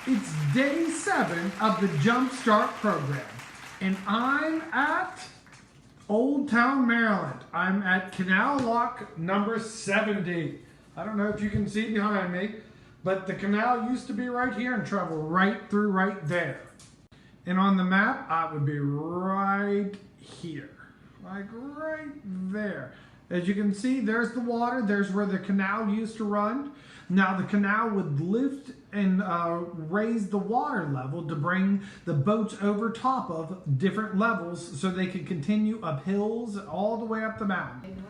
It's day 7 of the Jumpstart program, and I'm at Old Town, Maryland. I'm at Canal Lock number 70. I don't know if you can see behind me, but the canal used to be right here and travel right through right there. And on the map, I would be right here, like right there. As you can see, there's the water. There's where the canal used to run. Now the canal would lift and raise the water level to bring the boats over top of different levels so they could continue up hills all the way up the mountain.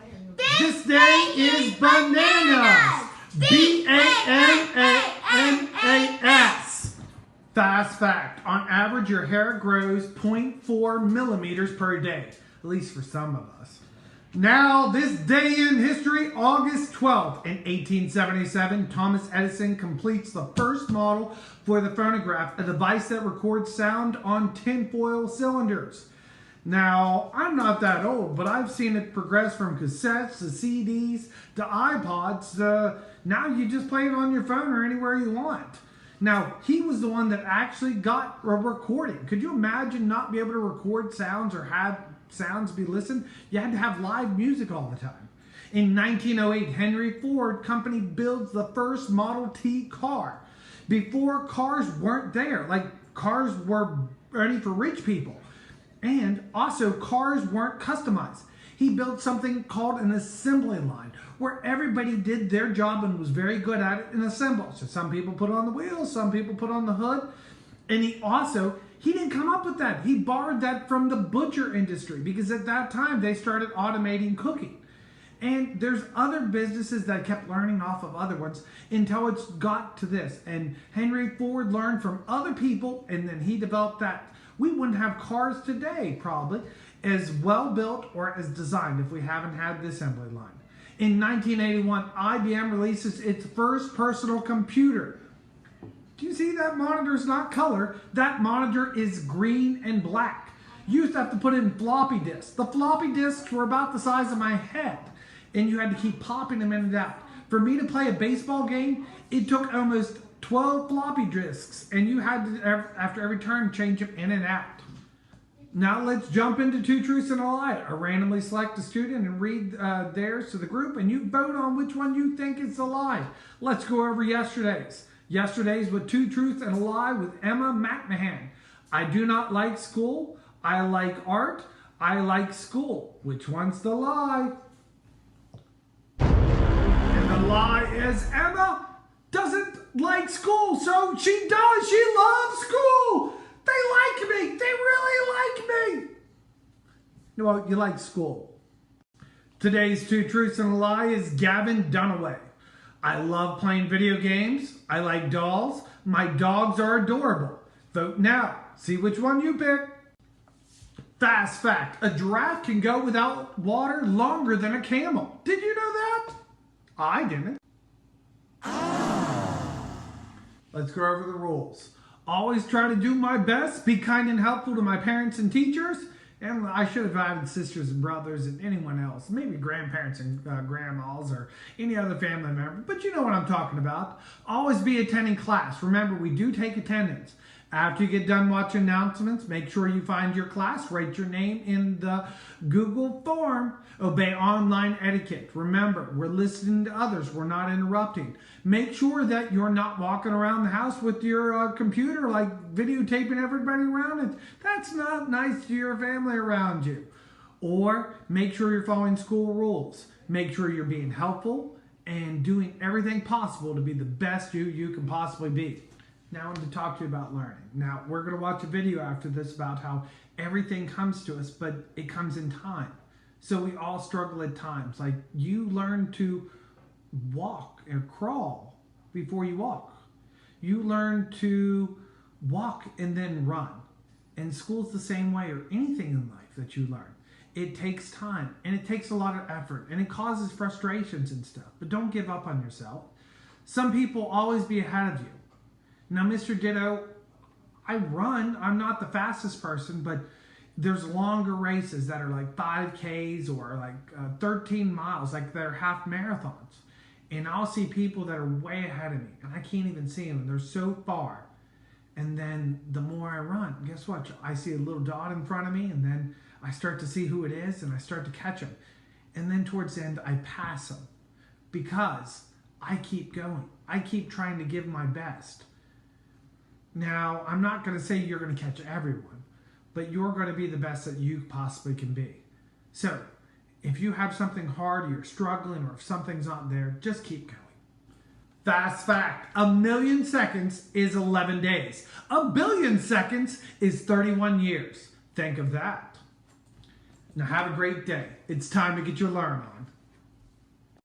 This day is bananas! B-A-N-A-N-A-S. Fast fact, on average your hair grows 0.4 millimeters per day, at least for some of us. Now, this day in history, August 12th, in 1877, Thomas Edison completes the first model for the phonograph, a device that records sound on tinfoil cylinders. Now, I'm not that old, but I've seen it progress from cassettes to CDs to iPods. Now you just play it on your phone or anywhere you want. Now, he was the one that actually got a recording. Could you imagine not be able to record sounds or have sounds be listened? You had to have live music all the time. In 1908, Henry Ford Company builds the first Model T car. Before, cars weren't there. Like, cars were ready for rich people. And also, cars weren't customized. He built something called an assembly line, where everybody did their job and was very good at it and assembled. So some people put on the wheels, some people put on the hood. And he didn't come up with that. He borrowed that from the butcher industry because at that time they started automating cooking. And there's other businesses that kept learning off of other ones until it's got to this. And Henry Ford learned from other people and then he developed that. We wouldn't have cars today probably as well built or as designed if we haven't had the assembly line. In 1981, IBM releases its first personal computer. Do you see that monitor is not color? That monitor is green and black. You used to have to put in floppy disks. The floppy disks were about the size of my head, and you had to keep popping them in and out. For me to play a baseball game, it took almost 12 floppy disks, and you had to, after every turn, change them in and out. Now let's jump into Two Truths and a Lie. I randomly select a student and read theirs to the group, and you vote on which one you think is the lie. Let's go over yesterday's. Yesterday's with Two Truths and a Lie with Emma McMahon. I do not like school. I like art. I like school. Which one's the lie? And the lie is Emma doesn't like school, so she does. She loves school. They like me. They really like me. Well, you like school. Today's Two Truths and a Lie is Gavin Dunaway. I love playing video games. I like dolls. My dogs are adorable. Vote now. See which one you pick. Fast fact. A giraffe can go without water longer than a camel. Did you know that? I didn't. Let's go over the rules. Always try to do my best. Be kind and helpful to my parents and teachers. And I should have added sisters and brothers and anyone else. Maybe grandparents and grandmas or any other family member. But you know what I'm talking about. Always be attending class. Remember, we do take attendance. After you get done watching announcements, make sure you find your class. Write your name in the Google form. Obey online etiquette. Remember, we're listening to others. We're not interrupting. Make sure that you're not walking around the house with your computer, like videotaping everybody around it. That's not nice to your family around you. Or make sure you're following school rules. Make sure you're being helpful and doing everything possible to be the best you can possibly be. Now I want to talk to you about learning. Now, we're going to watch a video after this about how everything comes to us, but it comes in time. So we all struggle at times. Like you learn to walk and crawl before you walk. You learn to walk and then run. And school's the same way, or anything in life that you learn. It takes time and it takes a lot of effort and it causes frustrations and stuff. But don't give up on yourself. Some people always be ahead of you. Now, Mr. Ditto, I run. I'm not the fastest person, but there's longer races that are like 5Ks or like 13 miles, like they're half marathons. And I'll see people that are way ahead of me, and I can't even see them, and they're so far. And then the more I run, guess what? I see a little dot in front of me, and then I start to see who it is, and I start to catch them. And then towards the end, I pass them because I keep going. I keep trying to give my best. Now, I'm not going to say you're going to catch everyone, but you're going to be the best that you possibly can be. So, if you have something hard, or you're struggling, or if something's not there, just keep going. Fast fact, 1,000,000 seconds is 11 days. 1,000,000,000 seconds is 31 years. Think of that. Now have a great day. It's time to get your learn on.